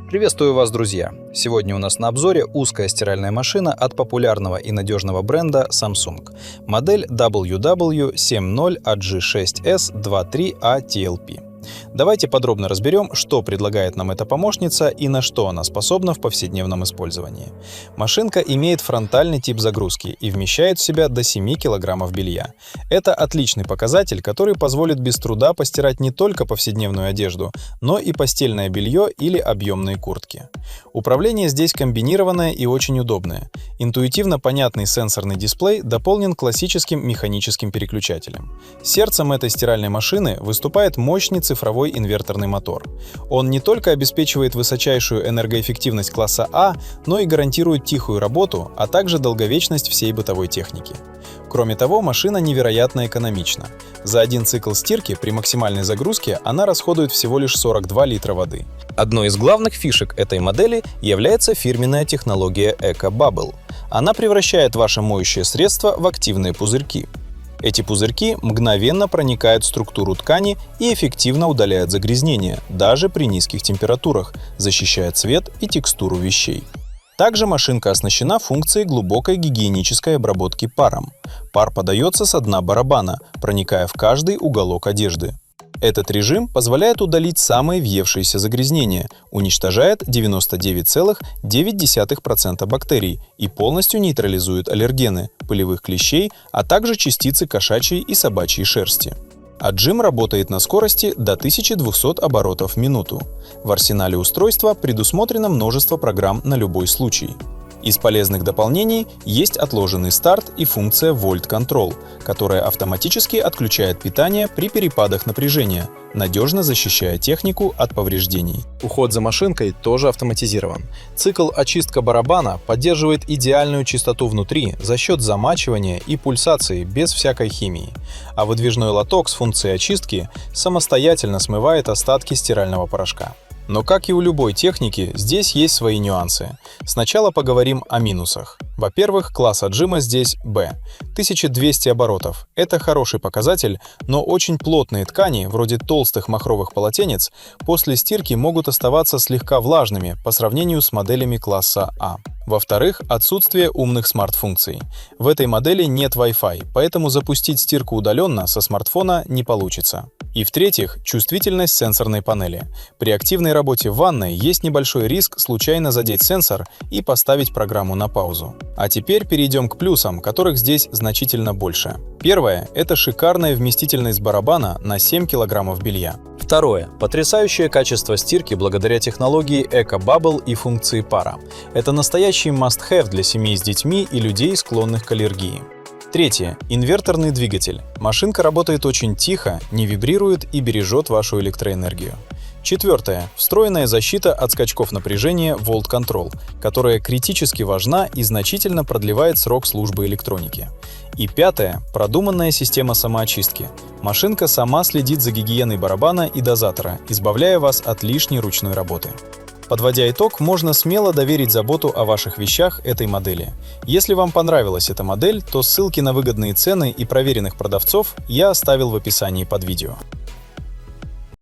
Приветствую вас, друзья! Сегодня у нас на обзоре узкая стиральная машина от популярного и надежного бренда Samsung. Модель WW70AG6S23A-TLP. Давайте подробно разберем, что предлагает нам эта помощница и на что она способна в повседневном использовании. Машинка имеет фронтальный тип загрузки и вмещает в себя до 7 кг белья. Это отличный показатель, который позволит без труда постирать не только повседневную одежду, но и постельное белье или объемные куртки. Управление здесь комбинированное и очень удобное. Интуитивно понятный сенсорный дисплей дополнен классическим механическим переключателем. Сердцем этой стиральной машины выступает мощный цифровой инверторный мотор. Он не только обеспечивает высочайшую энергоэффективность класса А, но и гарантирует тихую работу, а также долговечность всей бытовой техники. Кроме того, машина невероятно экономична. За один цикл стирки при максимальной загрузке она расходует всего лишь 42 литра воды. Одной из главных фишек этой модели является фирменная технология EcoBubble. Она превращает ваше моющее средство в активные пузырьки. Эти пузырьки мгновенно проникают в структуру ткани и эффективно удаляют загрязнения, даже при низких температурах, защищая цвет и текстуру вещей. Также машинка оснащена функцией глубокой гигиенической обработки паром. Пар подается с дна барабана, проникая в каждый уголок одежды. Этот режим позволяет удалить самые въевшиеся загрязнения, уничтожает 99,9% бактерий и полностью нейтрализует аллергены, пылевых клещей, а также частицы кошачьей и собачьей шерсти. Отжим работает на скорости до 1200 оборотов в минуту. В арсенале устройства предусмотрено множество программ на любой случай. Из полезных дополнений есть отложенный старт и функция Volt Control, которая автоматически отключает питание при перепадах напряжения, надежно защищая технику от повреждений. Уход за машинкой тоже автоматизирован. Цикл очистка барабана поддерживает идеальную чистоту внутри за счет замачивания и пульсации без всякой химии, а выдвижной лоток с функцией очистки самостоятельно смывает остатки стирального порошка. Но, как и у любой техники, здесь есть свои нюансы. Сначала поговорим о минусах. Во-первых, класс отжима здесь B. 1200 оборотов. Это хороший показатель, но очень плотные ткани, вроде толстых махровых полотенец, после стирки могут оставаться слегка влажными по сравнению с моделями класса А. Во-вторых, отсутствие умных смарт-функций. В этой модели нет Wi-Fi, поэтому запустить стирку удаленно со смартфона не получится. И в-третьих, чувствительность сенсорной панели. При активной работе в ванной есть небольшой риск случайно задеть сенсор и поставить программу на паузу. А теперь перейдем к плюсам, которых здесь значительно больше. Первое – это шикарная вместительность барабана на 7 кг белья. Второе – потрясающее качество стирки благодаря технологии EcoBubble и функции пара. Это настоящий must-have для семей с детьми и людей, склонных к аллергии. Третье – инверторный двигатель. Машинка работает очень тихо, не вибрирует и бережет вашу электроэнергию. Четвертое – встроенная защита от скачков напряжения Volt Control, которая критически важна и значительно продлевает срок службы электроники. И пятое – продуманная система самоочистки. Машинка сама следит за гигиеной барабана и дозатора, избавляя вас от лишней ручной работы. Подводя итог, можно смело доверить заботу о ваших вещах этой модели. Если вам понравилась эта модель, то ссылки на выгодные цены и проверенных продавцов я оставил в описании под видео.